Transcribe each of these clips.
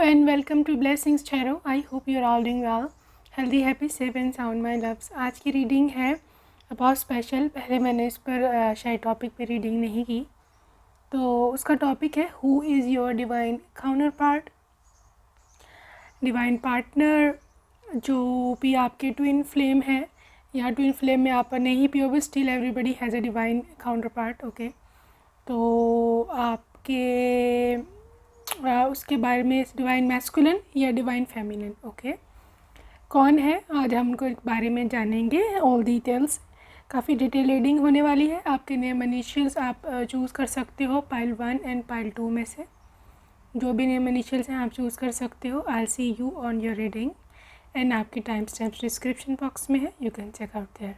and welcome to Blessings Tarot. I hope you're all doing well. Healthy, happy, safe and sound my loves. आज की reading है बहुत special. पहले मैंने इस पर शायद टॉपिक पे रीडिंग नहीं की, तो उसका टॉपिक है who is your divine counter part, divine partner, जो भी आपके ट्विन फ्लेम है या ट्विन फ्लेम में आप नहीं भी हो, but still everybody has a divine counter part. Okay, तो आपके उसके बारे में डिवाइन मैस्कुलिन या डिवाइन फेमिनिन. ओके, कौन है आज हम उनको बारे में जानेंगे. ऑल डिटेल्स, काफ़ी डिटेल रीडिंग होने वाली है. आपके नेम इनिशियल्स आप चूज़ कर सकते हो पाइल 1 एंड पाइल 2 में से. जो भी नेम इनिशियल्स हैं आप चूज़ कर सकते हो. I see you on your reading and आपकी टाइम स्टैम्प्स डिस्क्रिप्शन बॉक्स में है, you can check out there.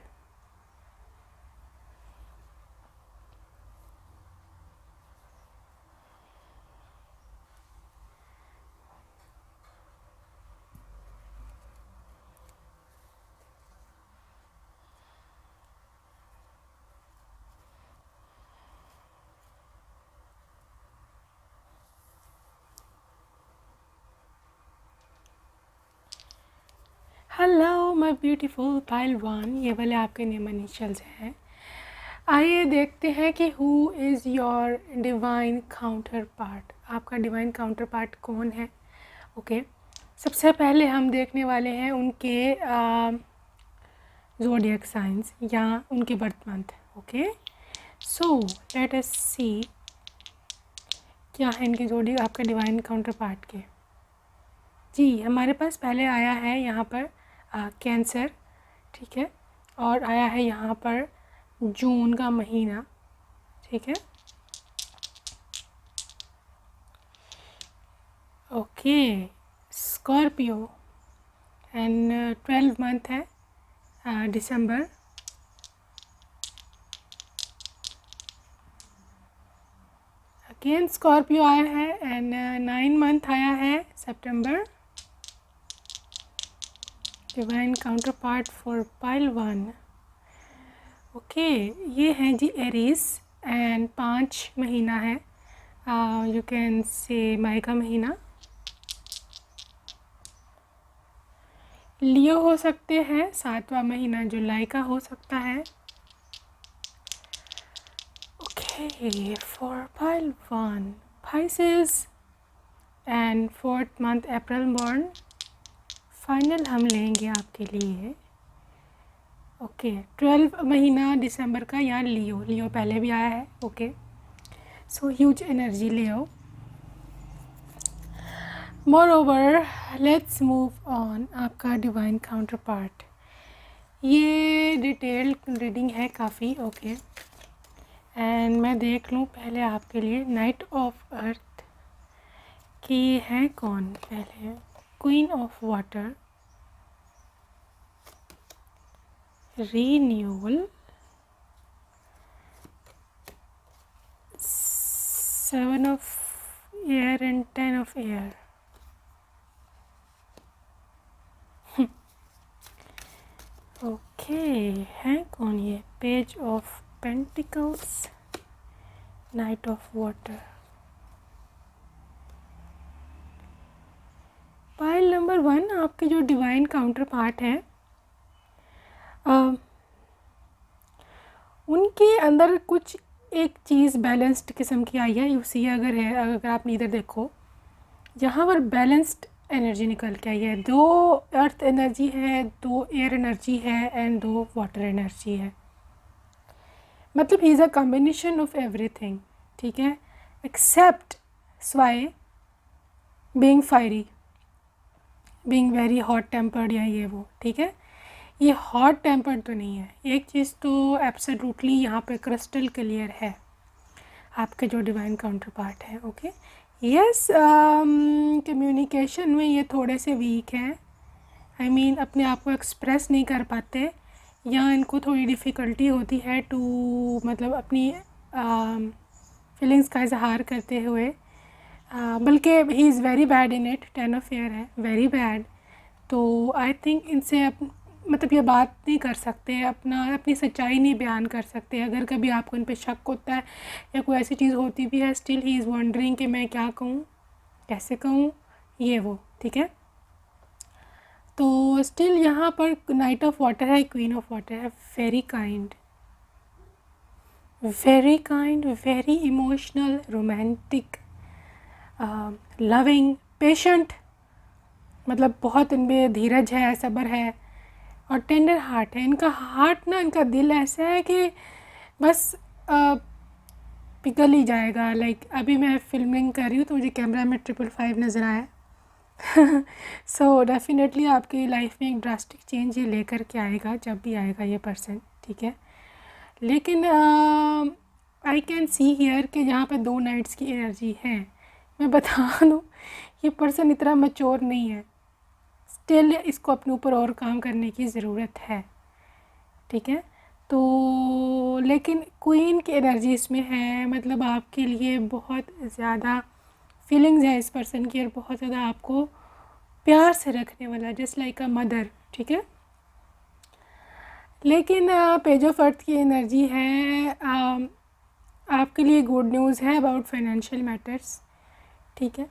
Hello my beautiful pile 1, ये वाले आपके नेम इनिशियल्स हैं. आइए देखते हैं कि who is your divine counter part. आपका डिवाइन काउंटर पार्ट कौन है. ओके, सबसे पहले हम देखने वाले हैं उनके ज़ोडिएक साइंस या उनके birth month. Okay, so let us see क्या है इनके ज़ोडिएक आपका डिवाइन काउंटर पार्ट के. जी, हमारे पास पहले आया है यहाँ पर कैंसर, ठीक है, और आया है यहाँ पर जून का महीना, ठीक है. ओके, स्कॉर्पियो एंड 12 मंथ है दिसंबर. अगेन स्कॉर्पियो आया है एंड 9 मंथ आया है सितंबर. Divine counter part for pile 1. Okay, ये है जी एरीज एंड 5 महीना है, यू कैन से मई का महीना. लियो हो सकते हैं, 7वां महीना जुलाई का हो सकता है. Okay, for pile 1 Pisces and 4th month April born. Final हम लेंगे आपके लिए. ओके, 12 महीना दिसंबर का या लियो पहले भी आया है. Okay, so huge energy Leo. More over let's move on. आपका डिवाइन काउंटर पार्ट, ये डिटेल रीडिंग है काफ़ी. ओके, एंड मैं देख लूँ पहले आपके लिए नाइट ऑफ अर्थ की है कौन. पहले queen of water, renewal, 7 of air and 10 of air. Okay, है कौन ये. Page of pentacles, night of water. Pile number 1 आपके जो डिवाइन काउंटर पार्ट है, उनके अंदर कुछ एक चीज़ बैलेंस्ड किस्म की आई है. यू सी, अगर आप इधर देखो, यहाँ पर बैलेंस्ड एनर्जी निकल के आई है. 2 अर्थ एनर्जी है, 2 एयर एनर्जी है एंड 2 वाटर एनर्जी है. मतलब ही is a combination of everything, ठीक है, एक्सेप्ट स्वाई being fiery, being very hot tempered या ये वो, ठीक है. ये हॉट टेम्पर्ड तो नहीं है. एक चीज़ तो एब्सोल्युटली यहाँ पे क्रिस्टल क्लियर है, आपके जो डिवाइन काउंटर पार्ट है. ओके, यस, कम्युनिकेशन में ये थोड़े से वीक हैं. आई मीन अपने आप को एक्सप्रेस नहीं कर पाते, या इनको थोड़ी डिफ़िकल्टी होती है टू मतलब अपनी फीलिंग्स का इजहार करते हुए. बल्कि he is very bad in it. 10 of air है, वेरी बैड. तो आई थिंक इनसे मतलब ये बात नहीं कर सकते, अपनी सच्चाई नहीं बयान कर सकते. अगर कभी आपको इन पे शक होता है या कोई ऐसी चीज़ होती भी है, स्टिल ही इज़ वंडरिंग कि मैं क्या कहूँ, कैसे कहूँ, ये वो, ठीक है। तो स्टिल यहाँ पर नाइट ऑफ वाटर है, क्वीन ऑफ वाटर है, very kind, very emotional, romantic, loving, patient, मतलब बहुत इनमें धीरज है, सब्र है, और टेंडर हार्ट है। इनका हार्ट ना, इनका दिल ऐसा है कि बस पिघल ही जाएगा। लाइक अभी मैं फिल्मिंग कर रही हूँ तो मुझे कैमरा में 555 नज़र आया। सो डेफिनेटली आपकी लाइफ में एक ड्रास्टिक चेंज ये लेकर के आएगा, जब भी आएगा ये पर्सन, ठीक है। लेकिन आई कैन सी हियर कि जहाँ पे 2 नाइट्स की एनर्जी है, मैं बता दूँ ये पर्सन इतना मैच्योर नहीं है, स्टिल इसको अपने ऊपर और काम करने की ज़रूरत है, ठीक है। तो लेकिन क्वीन की एनर्जी इसमें है, मतलब आपके लिए बहुत ज़्यादा फीलिंग्स है इस पर्सन की, और बहुत ज़्यादा आपको प्यार से रखने वाला, जस्ट लाइक अ मदर, ठीक है। लेकिन पेज ऑफ अर्थ की एनर्जी है, आपके लिए गुड न्यूज़ है अबाउट फाइनेंशियल मैटर्स, ठीक है।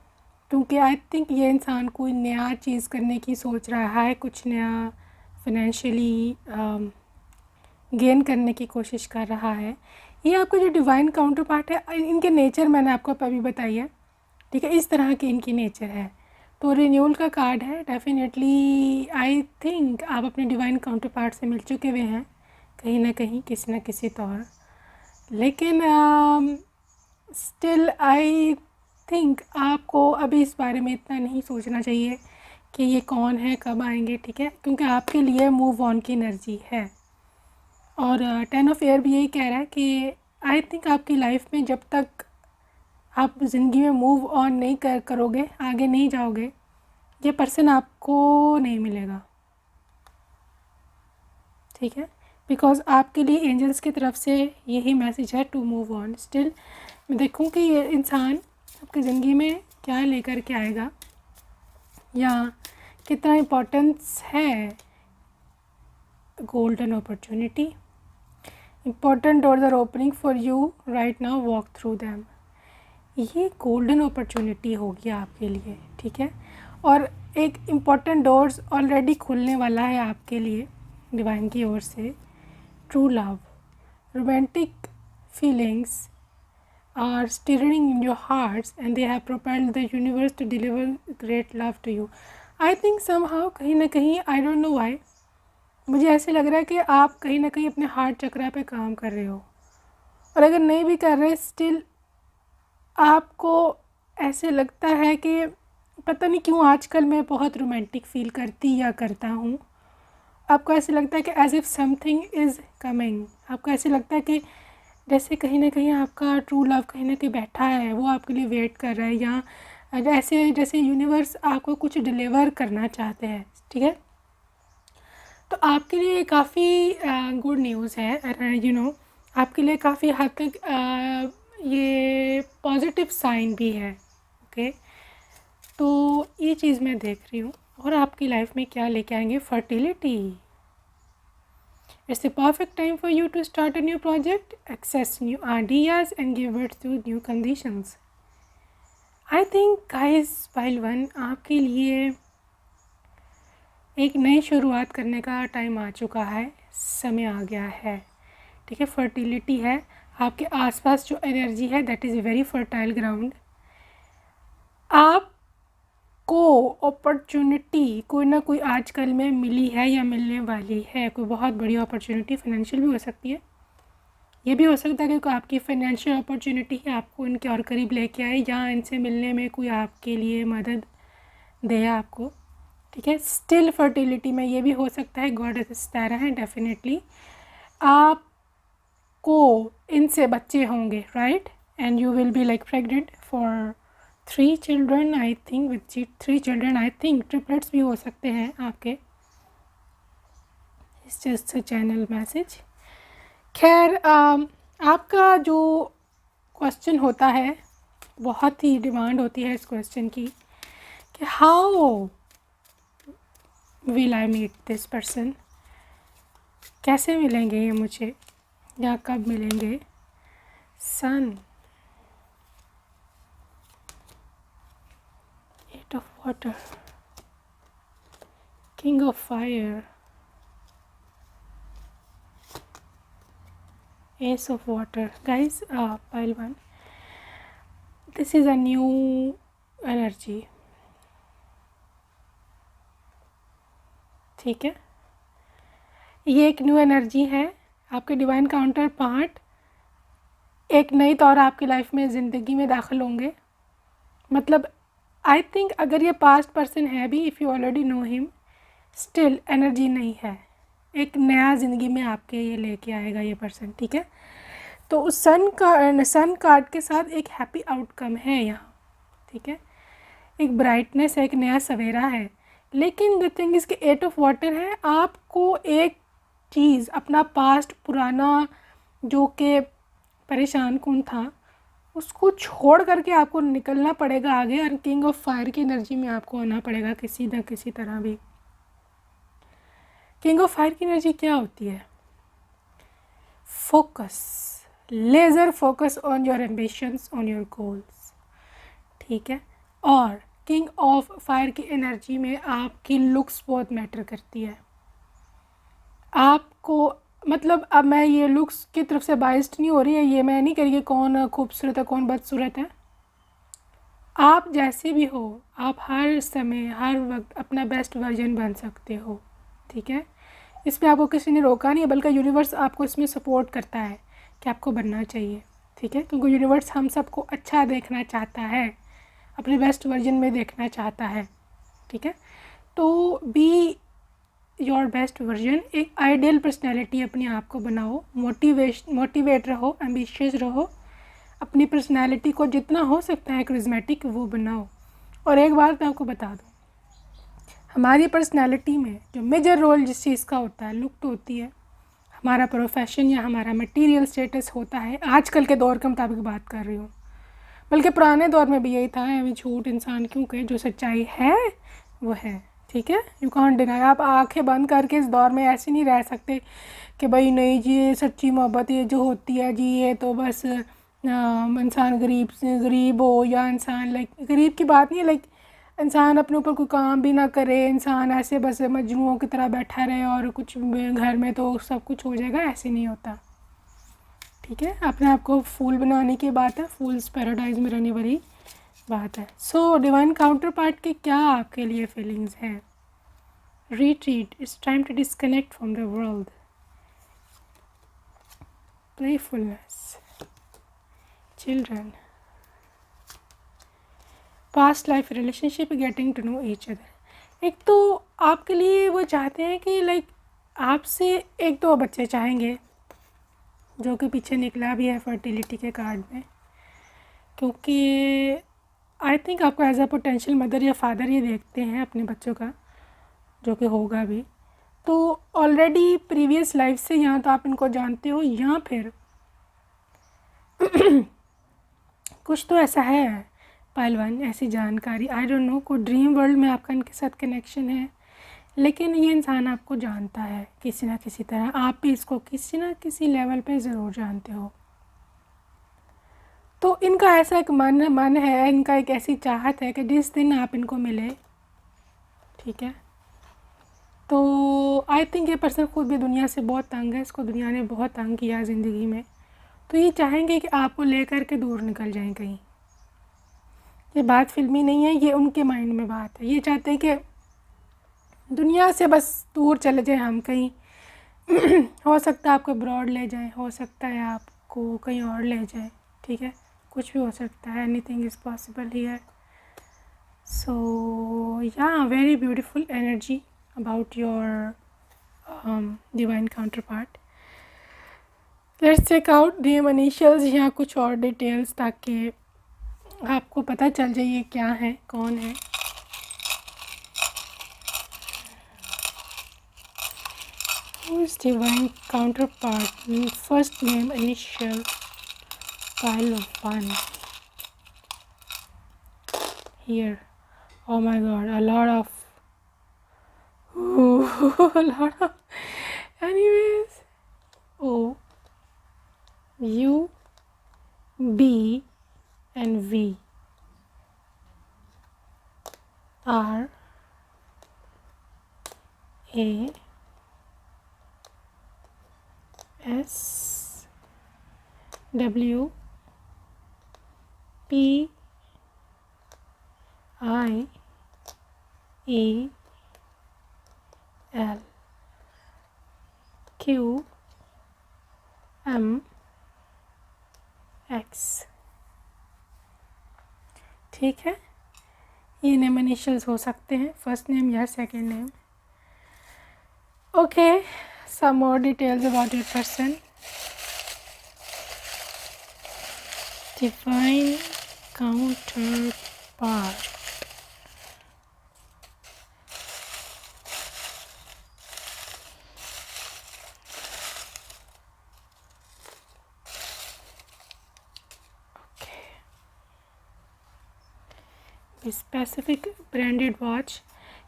क्योंकि आई थिंक ये इंसान कोई नया चीज़ करने की सोच रहा है, कुछ नया फाइनेंशियली गेन करने की कोशिश कर रहा है। ये आपका जो डिवाइन काउंटर पार्ट है, इनके नेचर मैंने आपको अभी बताई है, ठीक है, इस तरह की इनकी नेचर है। तो रिन्यूअल का कार्ड है, डेफिनेटली आई थिंक आप अपने डिवाइन काउंटर पार्ट से मिल चुके हुए हैं कहीं ना कहीं, किसी न किसी तौर। लेकिन स्टिल आई थिंक आपको अभी इस बारे में इतना नहीं सोचना चाहिए कि ये कौन है, कब आएंगे, ठीक है, क्योंकि आपके लिए मूव ऑन की एनर्जी है। और 10 ऑफ एयर भी यही कह रहा है कि आई थिंक आपकी लाइफ में जब तक आप ज़िंदगी में मूव ऑन नहीं करोगे, आगे नहीं जाओगे, ये पर्सन आपको नहीं मिलेगा, ठीक है। बिकॉज़ आपके लिए एंजल्स की तरफ से यही मैसेज है टू मूव ऑन। स्टिल मैं देखूँ कि ये इंसान आपकी ज़िंदगी में क्या लेकर के आएगा, या कितना इम्पोर्टेंस है। Golden opportunity, important doors are opening for you right now, walk through them। ये गोल्डन अपॉर्चुनिटी होगी आपके लिए, ठीक है। और एक इम्पॉर्टेंट डोर्स ऑलरेडी खुलने वाला है आपके लिए डिवाइन की ओर से। True love, romantic feelings are stirring in your hearts and they have propelled the universe to deliver great love to you। I think somehow कहीं ना कहीं, I don't know why, मुझे ऐसे लग रहा है कि आप कहीं ना कहीं अपने हार्ट चक्रा पे काम कर रहे हो, और अगर नहीं भी कर रहे स्टिल आपको ऐसे लगता है कि पता नहीं क्यों आजकल मैं बहुत रोमांटिक फ़ील करती या करता हूँ। आपको ऐसे लगता है कि as if something is coming, आपको ऐसे लगता है कि जैसे कहीं ना कहीं आपका ट्रू लव कहीं ना कहीं बैठा है, वो आपके लिए वेट कर रहा है, या ऐसे जैसे यूनिवर्स आपको कुछ डिलीवर करना चाहते हैं, ठीक है। तो आपके लिए काफ़ी गुड न्यूज़ है, यू नो, आपके लिए काफ़ी हद तक ये पॉजिटिव साइन भी है, ओके। तो ये चीज़ मैं देख रही हूँ। और आपकी लाइफ में क्या लेके आएंगे, fertility. It's the perfect time for you to start a new project, access new ideas and give birth to new conditions. I think guys, pile 1 आपके लिए एक नई शुरुआत करने का टाइम आ चुका है, समय आ गया है, ठीक है। फर्टिलिटी है, आपके आसपास जो एनर्जी है that is very fertile ground. आपको अपॉर्चुनिटी कोई ना कोई आजकल में मिली है या मिलने वाली है, कोई बहुत बड़ी अपॉर्चुनिटी, फाइनेंशियल भी हो सकती है, ये भी हो सकता है कि आपकी फाइनेंशियल अपॉर्चुनिटी आपको इनके और करीब लेके आए, या इनसे मिलने में कोई आपके लिए मदद दे आपको, ठीक है। स्टिल फर्टिलिटी में ये भी हो सकता है गॉडेस सितारा है, डेफिनेटली आपको इनसे बच्चे होंगे, right, and you will be like pregnant for 3 children, I think with 3 children, I think triplets भी हो सकते हैं आपके। It's just a channel message. खैर आपका जो क्वेश्चन होता है, बहुत ही डिमांड होती है इस क्वेश्चन की कि how will I meet this person, कैसे मिलेंगे ये मुझे, या कब मिलेंगे। सन, 8 of water, king of fire, ace of water. Guys, pile 1, this is a new energy. ठीक है, ये एक न्यू एनर्जी है। आपके डिवाइन काउंटर पार्ट एक नई तौर आपकी लाइफ में ज़िंदगी में दाखिल होंगे। मतलब आई थिंक अगर ये पास्ट पर्सन है भी, if you already know him, still energy नहीं है, एक नया ज़िंदगी में आपके ये लेके आएगा ये पर्सन। ठीक है, तो उस सन कार्ड के साथ एक हैप्पी आउटकम है यहाँ। ठीक है, एक ब्राइटनेस है, एक नया सवेरा है। लेकिन द थिंग इसके 8 ऑफ वाटर है। आपको एक चीज़, अपना पास्ट पुराना जो कि परेशान कौन था, उसको छोड़ करके आपको निकलना पड़ेगा आगे, और किंग ऑफ फायर की एनर्जी में आपको आना पड़ेगा किसी न किसी तरह भी। किंग ऑफ फायर की एनर्जी क्या होती है? Focus, laser focus on your ambitions, on your goals. ठीक है, और किंग ऑफ फायर की एनर्जी में आपकी लुक्स बहुत मैटर करती है। आपको मतलब, अब मैं ये लुक्स की तरफ से बाइस्ड नहीं हो रही है, ये मैं नहीं कह रही कि कौन खूबसूरत है कौन बदसूरत है। आप जैसे भी हो, आप हर समय हर वक्त अपना बेस्ट वर्जन बन सकते हो। ठीक है, इसमें आपको किसी ने रोका नहीं है, बल्कि यूनिवर्स आपको इसमें सपोर्ट करता है कि आपको बनना चाहिए। ठीक है, क्योंकि यूनिवर्स हम सबको अच्छा देखना चाहता है, अपने बेस्ट वर्जन में देखना चाहता है। ठीक है, तो बी योर बेस्ट वर्जन, एक आइडियल पर्सनैलिटी अपने आप को बनाओ, मोटिवेट रहो, एम्बिशियस रहो, अपनी पर्सनैलिटी को जितना हो सकता है करिज्मेटिक वो बनाओ। और एक बात मैं आपको बता दूँ, हमारी पर्सनैलिटी में जो मेजर रोल जिस चीज़ का होता है, लुक तो होती है, हमारा प्रोफेशन या हमारा मटीरियल स्टेटस होता है। आजकल के दौर के मुताबिक बात कर रही हूँ, बल्कि पुराने दौर में भी यही था। हमें झूठ इंसान क्यों कहे, जो सच्चाई है वो है। ठीक है, यू कांट डिनाई। आप आंखें बंद करके इस दौर में ऐसे नहीं रह सकते कि भाई नहीं जी ये सच्ची मोहब्बत ये जो होती है जी, ये तो बस इंसान गरीब से गरीब हो, या इंसान लाइक गरीब की बात नहीं है, लाइक इंसान अपने ऊपर कोई काम भी ना करे, इंसान ऐसे बस मजनुओं की तरह बैठा रहे और कुछ घर में तो सब कुछ हो जाएगा, ऐसे नहीं होता। ठीक है, अपने आप को फूल बनाने की बात है, फूल्स पैराडाइज में रहने वाली बात है। सो डिवाइन काउंटर पार्ट की क्या आपके लिए फीलिंग्स हैं? Retreat, it's time to disconnect from the world, playfulness, children, past life relationship, getting to know each other. एक तो आपके लिए वो चाहते हैं कि लाइक आपसे एक तो बच्चे चाहेंगे, जो कि पीछे निकला भी है फर्टिलिटी के कार्ड में, क्योंकि आई थिंक आपको एज अ पोटेंशियल मदर या फादर ये देखते हैं अपने बच्चों का, जो कि होगा भी। तो ऑलरेडी प्रीवियस लाइफ से यहाँ तो आप इनको जानते हो, या फिर कुछ तो ऐसा है पाइल 1, ऐसी जानकारी, आई डोंट नो, कोई ड्रीम वर्ल्ड में आपका इनके साथ कनेक्शन है। लेकिन ये इंसान आपको जानता है किसी ना किसी तरह, आप भी इसको किसी ना किसी लेवल पे ज़रूर जानते हो। तो इनका ऐसा एक मन है, इनका एक ऐसी चाहत है कि जिस दिन आप इनको मिले, ठीक है, तो आई थिंक ये पर्सन खुद भी दुनिया से बहुत तंग है, इसको दुनिया ने बहुत तंग किया ज़िंदगी में, तो ये चाहेंगे कि आपको लेकर के दूर निकल जाएं कहीं। ये बात फिल्मी नहीं है, ये उनके माइंड में बात है। ये चाहते हैं कि दुनिया से बस दूर चले जाएं हम कहीं हो सकता है आपको अब्रॉड ले जाएं, हो सकता है आपको कहीं और ले जाएं, ठीक है, कुछ भी हो सकता है, anything is possible here. So yeah very beautiful energy about your divine counter part. Let's check out name initials या कुछ और डिटेल्स, ताकि आपको पता चल जाए ये क्या है, कौन है। Who's divine counterpart? First name, initial, pile of 1. Here. Oh my god, a lot of a lot of anyways. O, U, B and V. R A S W P I E L Q M X। ठीक है, ये name initials हो सकते हैं, first name या second name. Okay, some more details about your person. Divine counterpart. Specific branded watch,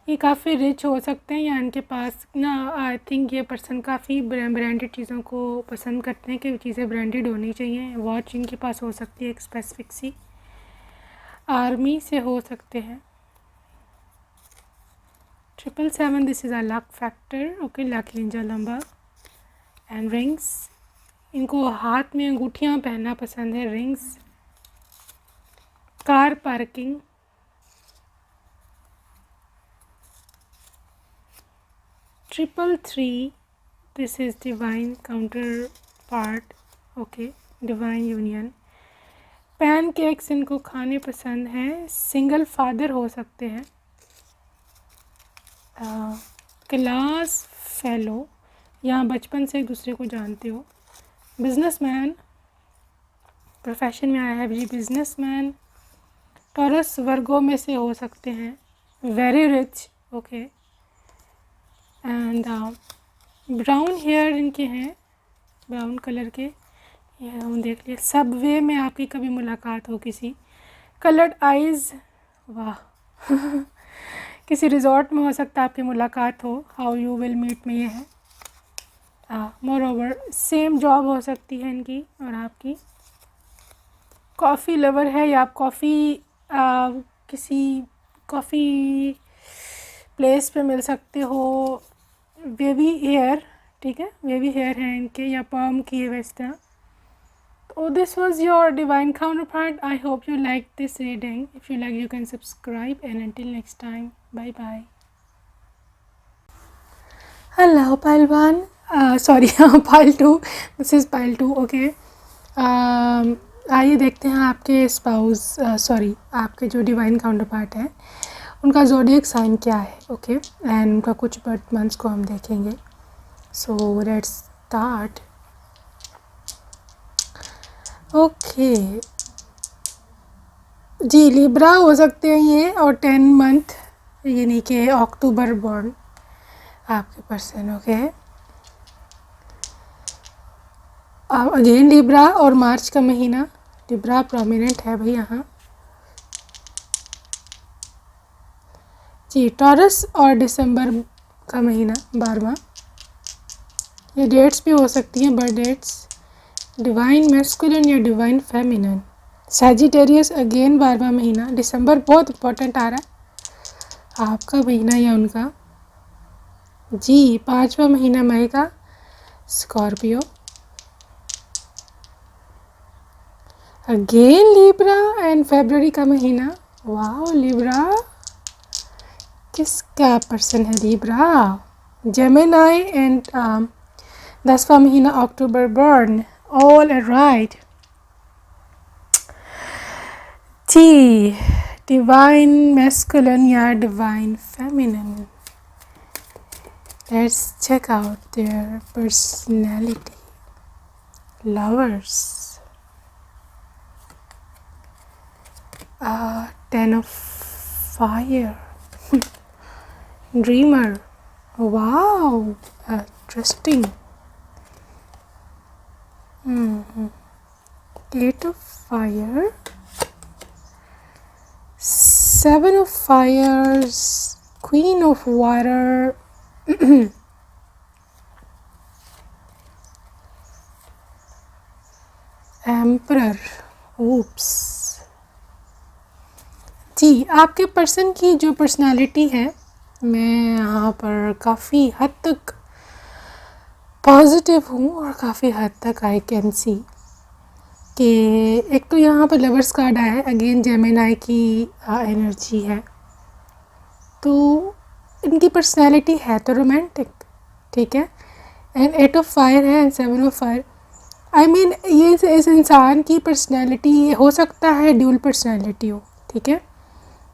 ये काफ़ी rich हो सकते हैं या इनके पास ना, आई थिंक ये पर्सन काफ़ी ब्रांडेड चीज़ों को पसंद करते हैं कि चीज़ें ब्रांडेड होनी चाहिए। वॉच इनके पास हो सकती है एक स्पेसिफिक सी, आर्मी से हो सकते हैं। 777, this is a luck factor. Okay, luck Ninja लंबा। एंड रिंग्स, इनको हाथ में अंगूठियाँ पहनना पसंद है, rings. Car parking, 333, this is divine counterpart। Okay, divine union. Pan cakes इनको खाने पसंद हैं, सिंगल फादर हो सकते हैं। क्लास फेलो, यहाँ बचपन से एक दूसरे को जानते हो। बिजनेसमैन, प्रोफेशन में आया है जी, बिजनेसमैन। टॉरस वर्गों में से हो सकते हैं। Very rich, okay. And brown hair इनके हैं, ब्राउन कलर के, ये हम देख लिया। सबवे में आपकी कभी मुलाकात हो किसी। कलर्ड आइज़, वाह किसी रिजॉर्ट में हो सकता है आपकी मुलाकात हो। हाउ यू विल मीट में ये है। मोर ओवर सेम जॉब हो सकती है इनकी और आपकी। कॉफ़ी लवर है या आप कॉफ़ी किसी कॉफ़ी प्लेस पे मिल सकते हो। वेवी हेयर, ठीक है, वेवी हेयर है इनके या पर्म की है इस तरह। तो this was your divine counterpart. I hope you like this reading. If you like you can subscribe and until next time, bye bye। Hello pile 1, sorry pile 2, this is pile 2। Okay, आइए देखते हैं आपके spouse, sorry आपके जो divine counterpart है उनका zodiac sign क्या है। ओके, एंड उनका कुछ बर्थ मंथ्स को हम देखेंगे। So let's start. ओके जी, लिब्रा हो सकते हैं ये, और 10 मंथ यानी कि अक्टूबर बॉर्न आपके पर्सन। ओके, अगेन लिब्रा और मार्च का महीना, लिब्रा प्रोमिनेंट है भाई यहाँ जी। टॉरस और दिसंबर का महीना 12वां, ये डेट्स भी हो सकती हैं, बर्थ डेट्स। डिवाइन मैस्कुलिन या डिवाइन फेमिनिन। सैजिटेरियस अगेन 12वां महीना, दिसंबर बहुत इंपॉर्टेंट आ रहा है आपका महीना या उनका जी। 5वां महीना मई का, स्कॉर्पियो। अगेन लिब्रा एंड फरवरी का महीना, वाह लिब्रा, किसका पर्सन है लिब्रा? जेमिनाई एंड 10वां महीना अक्टूबर बर्न, ऑल राइट जी। डिवाइन मैस्कुलिन या divine feminine, let's check out their personality. Lovers, 10 of fire, dreamer, wow, interesting. 8 of fire, 7 of fires, queen of water, emperor, oops जी, आपके person की जो personality है, मैं यहाँ पर काफ़ी हद तक पॉजिटिव हूँ और काफ़ी हद तक आई कैन सी कि एक तो यहाँ पर लवर्स कार्ड आया है, अगेन जेमिनी की एनर्जी है। तो इनकी पर्सनालिटी है तो रोमांटिक, ठीक है, एंड 8 ऑफ फायर है and 7 of fire. I mean ये इस इंसान की पर्सनालिटी हो सकता है ड्यूल पर्सनालिटी हो, ठीक है,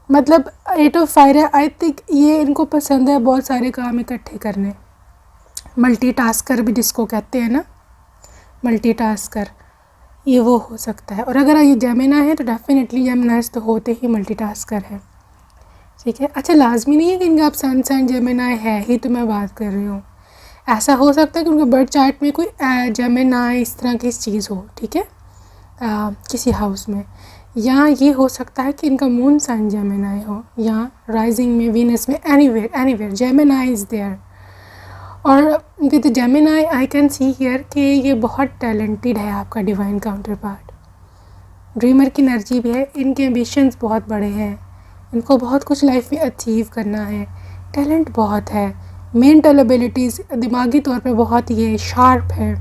मतलब 8 ऑफ फायर है। आई थिंक ये इनको पसंद है बहुत सारे काम इकट्ठे करने, मल्टीटास्कर भी जिसको कहते हैं ना, मल्टीटास्कर, ये वो हो सकता है। और अगर ये जेमिनी है तो डेफिनेटली जेमिनीज तो होते ही मल्टीटास्कर है, ठीक है। अच्छा, लाजमी नहीं है कि इनका आप सन साइन जेमिनी है ही तो मैं बात कर रही हूँ, ऐसा हो सकता है कि उनके बर्थ चार्ट में कोई जेमिनी इस तरह की चीज़ हो, ठीक है, किसी हाउस में, या ये हो सकता है कि इनका मून साइन जेमिनी हो, या राइजिंग में, वीनस में, एनीवेयर जेमिनी इज़ देयर। और with Gemini I can see here कि ये बहुत टैलेंटेड है आपका डिवाइन काउंटर पार्ट, ड्रीमर की एनर्जी भी है, इनके एम्बिशंस बहुत बड़े हैं, इनको बहुत कुछ लाइफ में अचीव करना है, टैलेंट बहुत है, मेंटल एबिलिटीज़ दिमागी तौर पे बहुत ये शार्प है।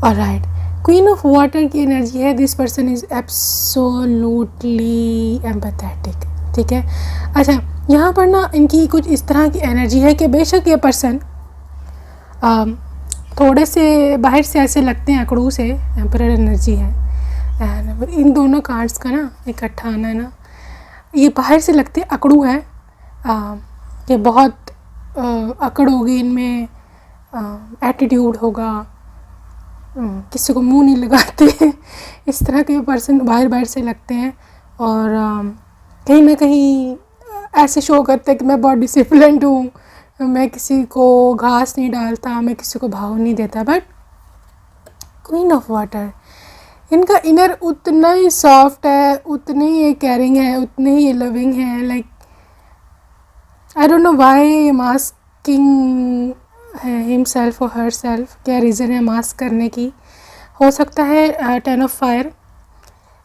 ऑलराइट, क्वीन ऑफ वाटर की एनर्जी है, this person is absolutely empathetic, ठीक है। अच्छा, यहाँ पर ना इनकी कुछ इस तरह की एनर्जी है कि बेशक ये पर्सन थोड़े से बाहर से ऐसे लगते हैं अकड़ू से, एम्परर एनर्जी है, एंड इन दोनों कार्ड्स का ना इकट्ठा आना है ना, ये बाहर से लगते हैं अकड़ू है कि बहुत अकड़ होगी इनमें, एटीट्यूड होगा, किसी को मुंह नहीं लगाते इस तरह के पर्सन बाहर से लगते हैं, और कहीं ना कहीं ऐसे शो करते हैं कि मैं बहुत डिसिप्लिन्ड हूँ, मैं किसी को घास नहीं डालता, मैं किसी को भाव नहीं देता। बट क्वीन ऑफ वाटर, इनका इनर उतना ही सॉफ्ट है, उतनी ही केयरिंग है, उतनी ही लविंग है, like I don't know why masking है हिमसेल्फ और हर सेल्फ, क्या रीज़न है मास्क करने की। हो सकता है 10 of fire,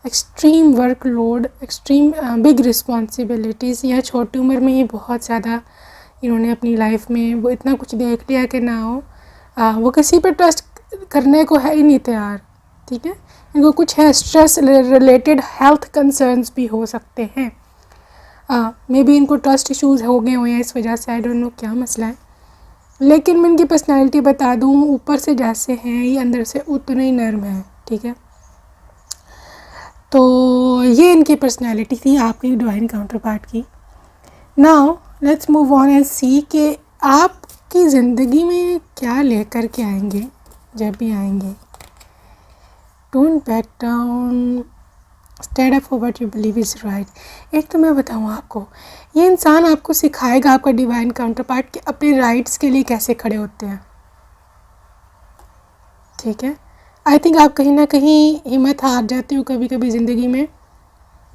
extreme workload, extreme big responsibilities, या छोटी उम्र में ही बहुत ज़्यादा इन्होंने अपनी लाइफ में वो इतना कुछ देख लिया कि ना हो वो किसी पर ट्रस्ट करने को है ही नहीं तैयार, ठीक है। इनको कुछ है स्ट्रेस रिलेटेड हेल्थ कंसर्न्स भी हो सकते हैं, मे बी इनको ट्रस्ट इश्यूज़ हो गए हुए हैं इस वजह से, आई डोंट नो क्या मसला है। लेकिन मैं इनकी पर्सनैलिटी बता दूँ, ऊपर से जैसे हैं ये अंदर से उतने ही नर्म है, ठीक है। तो ये इनकी पर्सनैलिटी थी आपकी डिवाइन काउंटर पार्ट की। Now let's move on and see कि आपकी ज़िंदगी में क्या लेकर के आएंगे जब भी आएंगे। Don't back down, stand up for what you believe is right. एक तो मैं बताऊँ आपको, ये इंसान आपको सिखाएगा, आपका डिवाइन काउंटर पार्ट, कि अपने राइट्स के लिए कैसे खड़े होते हैं, ठीक है। आई थिंक आप कहीं ना कहीं हिम्मत हार जाते हो कभी कभी ज़िंदगी में,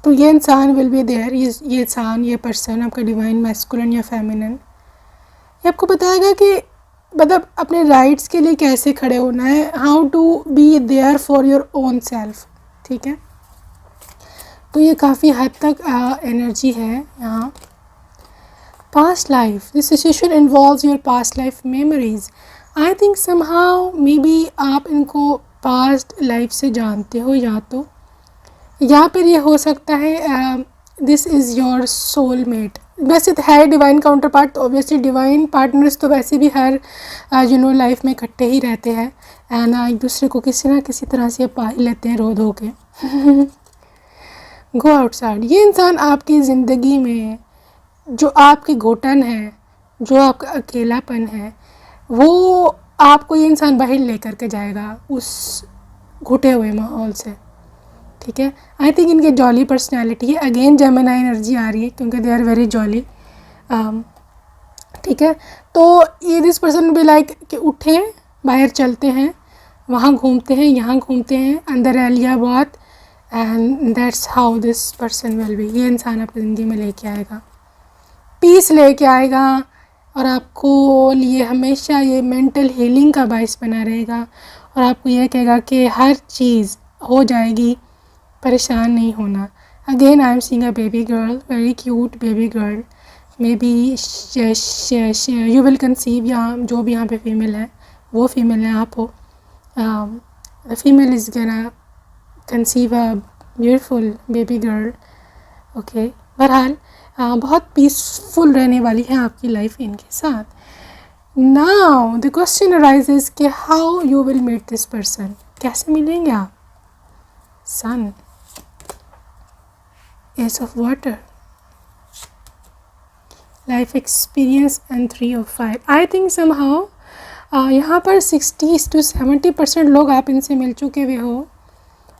तो ये इंसान विल बी देयर, ये इंसान, ये पर्सन, आपका डिवाइन मैस्कुलिन या फेमिनिन, ये आपको बताएगा कि मतलब अपने राइट्स के लिए कैसे खड़े होना है, how to be there for your own self, ठीक है। तो ये काफ़ी हद तक एनर्जी है यहाँ। Past life, this situation involves your past life memories. I think somehow may be आप इनको पास्ट लाइफ से जानते हो, या फिर ये हो सकता है दिस इज़ योर सोलमेट। वैसे तो है डिवाइन काउंटर पार्ट, तो ऑब्वियसली डिवाइन पार्टनर्स तो वैसे भी हर लाइफ में इकट्ठे ही रहते हैं, एंड एक दूसरे को किसी ना किसी तरह से पा ही लेते हैं रो धो के गो आउटसाइड। ये इंसान आपकी ज़िंदगी में जो आपकी घुटन है, जो आपका अकेलापन है, वो आपको ये इंसान बाहर लेकर के जाएगा उस घुटे हुए माहौल से, ठीक है। आई थिंक इनके जॉली पर्सनैलिटी है, अगेन जेमिनी एनर्जी आ रही है क्योंकि दे आर वेरी जॉली, ठीक है। तो ये दिस पर्सन भी लाइक कि उठें, बाहर चलते हैं, वहाँ घूमते हैं, यहाँ घूमते हैं, अंदर एलिया बहुत, and that's how this person will be. ये इंसान आपकी ज़िंदगी में लेके आएगा, पीस लेके आएगा, और आपको लिए हमेशा ये मेंटल हीलिंग का बाइस बना रहेगा, और आपको यह कहेगा कि हर चीज़ हो जाएगी, परेशान नहीं होना। Again, I am seeing a baby girl, very cute baby girl. Maybe you will conceive, या जो भी यहाँ पे फीमेल है वो फीमेल है, आप हो. The female is gonna conceive a beautiful baby girl. Okay. बहरहाल बहुत पीसफुल रहने वाली है आपकी लाइफ इनके साथ. Now the question arises कि how you will meet this person, कैसे मिलेंगे आप. Sun, Ace of Water, Life Experience and 3 of 5. I think somehow यहाँ पर 60 to 70% लोग आप इनसे मिल चुके हुए हो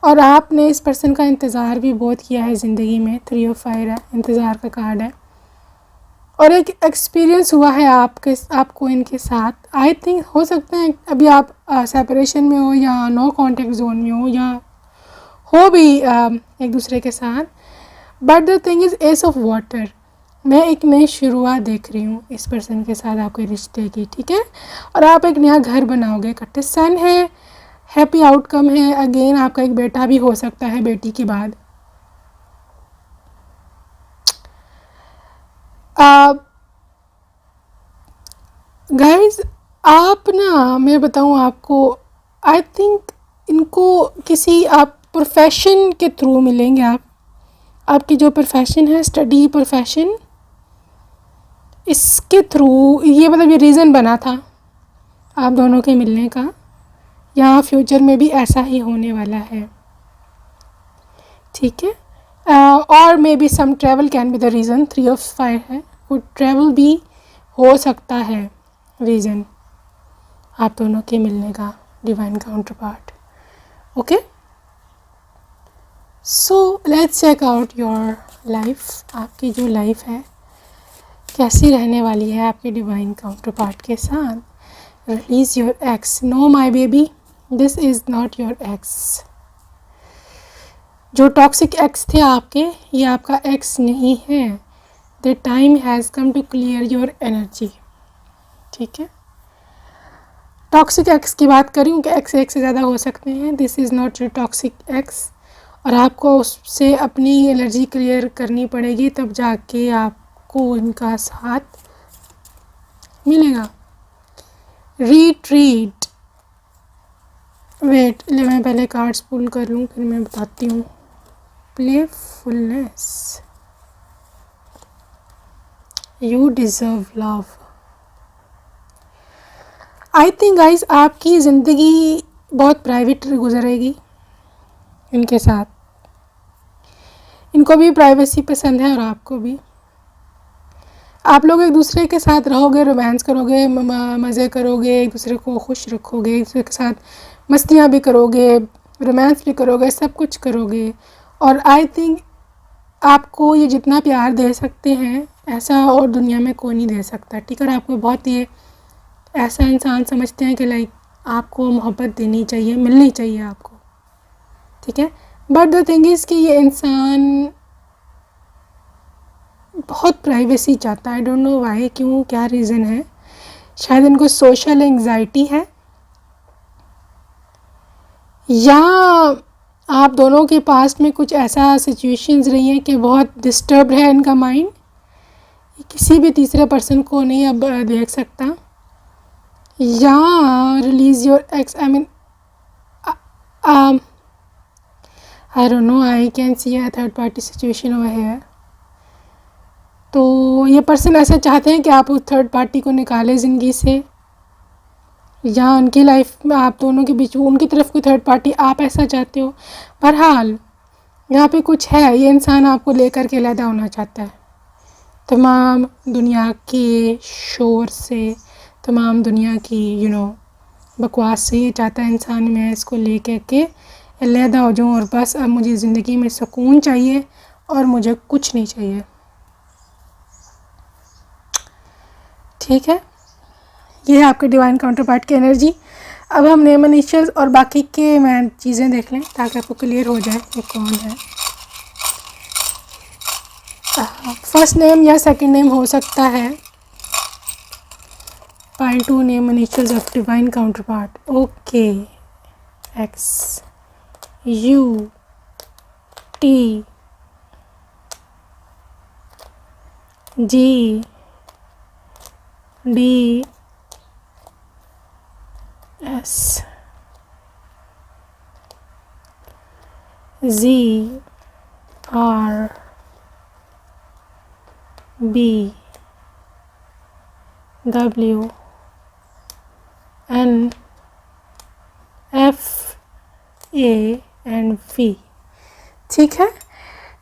और आपने इस पर्सन का इंतज़ार भी बहुत किया है ज़िंदगी में. 3 of 5 है, इंतज़ार का कार्ड है और एक एक्सपीरियंस हुआ है आपको इनके साथ. आई थिंक हो सकता है अभी आप सेपरेशन में हो या नो कांटेक्ट जोन में हो या हो भी एक दूसरे के साथ. But the thing is S of water. मैं एक नई शुरुआत देख रही हूँ इस पर्सन के साथ आपके रिश्ते की. ठीक है. और आप एक नया घर बनाओगे इकट्ठे. सन है, हैप्पी आउटकम है. अगेन आपका एक बेटा भी हो सकता है बेटी के बाद. गाइज आप ना, मैं बताऊँ आपको, आई थिंक इनको किसी आप प्रोफेशन के थ्रू मिलेंगे. आपकी जो प्रोफेशन है, स्टडी प्रोफेशन, इसके थ्रू ये मतलब ये रीज़न बना था आप दोनों के मिलने का. यहाँ फ्यूचर में भी ऐसा ही होने वाला है. ठीक है. और maybe some travel can be the reason. 3 of 5 है, वो ट्रैवल भी हो सकता है रीज़न आप दोनों के मिलने का. Divine counter part. Okay. So let's check out your life. आपकी जो लाइफ है कैसी रहने वाली है आपके डिवाइन काउंटर पार्ट के साथ. Release your ex. No my baby, this is not your ex. जो टॉक्सिक एक्स थे आपके, ये आपका एक्स नहीं है. The time has come to clear your energy. ठीक है. टॉक्सिक एक्स की बात करूँ कि एक्स एक से ज़्यादा हो सकते हैं. This is not your toxic x. और आपको उससे अपनी एनर्जी क्लियर करनी पड़ेगी, तब जाके आपको इनका साथ मिलेगा. रिट्रीट. वेट, मैं पहले कार्ड्स पुल कर लूँ फिर मैं बताती हूँ. Playfulness. You deserve love. I think guys आपकी ज़िंदगी बहुत प्राइवेट गुजरेगी इनके साथ. इनको भी प्राइवेसी पसंद है और आपको भी. आप लोग एक दूसरे के साथ रहोगे, रोमांस करोगे, मज़े करोगे, एक दूसरे को खुश रखोगे, एक दूसरे के साथ मस्तियाँ भी करोगे, रोमांस भी करोगे, सब कुछ करोगे. और आई थिंक आपको ये जितना प्यार दे सकते हैं ऐसा और दुनिया में कोई नहीं दे सकता. ठीक है. और आपको बहुत ये ऐसा इंसान समझते हैं कि लाइक आपको मोहब्बत देनी चाहिए, मिलनी चाहिए आपको. ठीक है. बट द थिंग इज़ कि ये इंसान बहुत प्राइवेसी चाहता है. आई डोंट नो वाई, क्यों, क्या रीज़न है. शायद इनको सोशल एंग्जाइटी है या आप दोनों के पास में कुछ ऐसा सिचुएशंस रही हैं कि बहुत डिस्टर्ब है इनका माइंड. किसी भी तीसरे पर्सन को नहीं अब देख सकता. या release your x. I mean I don't know, I can see a third party situation over here. तो ये पर्सन ऐसा चाहते हैं कि आप उस थर्ड पार्टी को निकालें ज़िंदगी से, या उनकी लाइफ में आप दोनों के बीच उनकी तरफ कोई थर्ड पार्टी, आप ऐसा चाहते हो. बहरहाल यहाँ पे कुछ है. ये इंसान आपको लेकर के अलग होना चाहता है तमाम दुनिया के शोर से, तमाम दुनिया की बकवास से. ये चाहता है इंसान मैं इसको लेकर के अलग हो जाऊँ और बस अब मुझे ज़िंदगी में सुकून चाहिए और मुझे कुछ नहीं चाहिए. ठीक है. ये है आपके डिवाइन काउंटर पार्ट की एनर्जी. अब हम नेम इनिशियल्स और बाकी के मैं चीज़ें देख लें ताकि आपको क्लियर हो जाए ये कौन है. फर्स्ट नेम या सेकंड नेम हो सकता है. File 2 name initials of divine counter part. Okay. X, you, T, G D S Z R B W N F A and V। ठीक है,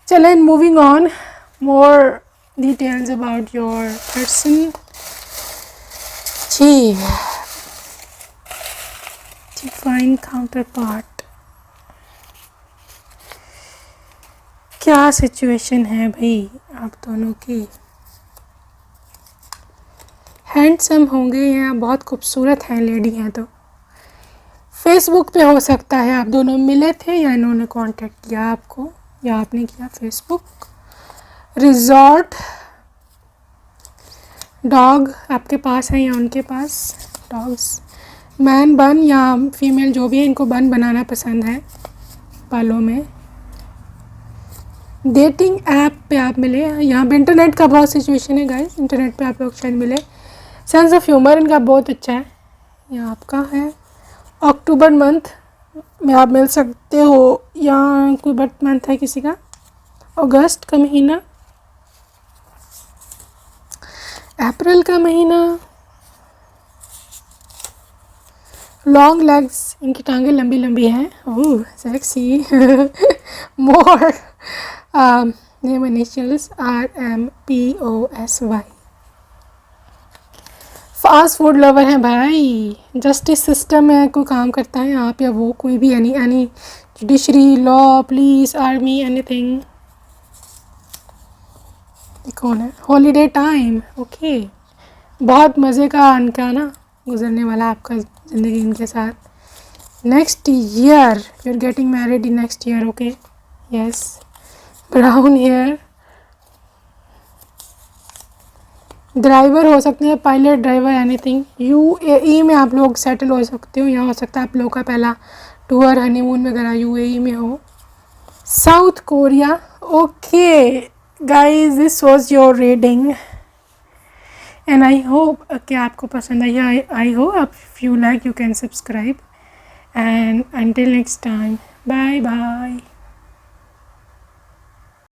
चलें moving on, more details about your person. जी, divine counter part, क्या situation है भाई आप दोनों की? हैंडसम होंगे या बहुत खूबसूरत हैं लेडी हैं तो फेसबुक पे हो सकता है आप दोनों मिले थे या इन्होंने कांटेक्ट किया आपको या आपने किया फेसबुक। रिजॉर्ट, डॉग आपके पास है या उनके पास? डॉग्स, मैन बन या फीमेल जो भी है, इनको बन बनाना पसंद है बालों में। डेटिंग ऐप पे आप मिले, यहाँ पे इंटरनेट का बहुत सिचुएशन है गाइस, इंटरनेट पे आप लोग शायद मिले। सेंस ऑफ ह्यूमर इनका बहुत अच्छा है। ये आपका है अक्टूबर मंथ में आप मिल सकते हो, या कोई बर्थ मंथ है किसी का, अगस्त का महीना, अप्रैल का महीना। लॉन्ग लेग्स, इनकी टांगें लंबी लंबी हैं। Oh sexy. More name initials RMPOSY। Fast food lover हैं भाई, जस्टिस सिस्टम में कोई काम करता है आप या वो, कोई भी, any judiciary, law, police, army, anything. ये कौन है? Holiday time, okay. बहुत मज़े का इनका ना गुजरने वाला आपका ज़िंदगी इनके साथ। Next year you are getting married in next year, okay, yes. Brown hair, driver हो सकते हैं, पायलट, ड्राइवर, एनीथिंग। UAE में आप लोग सेटल हो सकते हो, यहाँ हो सकता है आप लोग का पहला टूर हनीमून वगैरह UAE में हो। South Korea, okay guys, this was your reading and I hope कि आपको पसंद आई। I hope if you like you can subscribe and until next time, bye bye.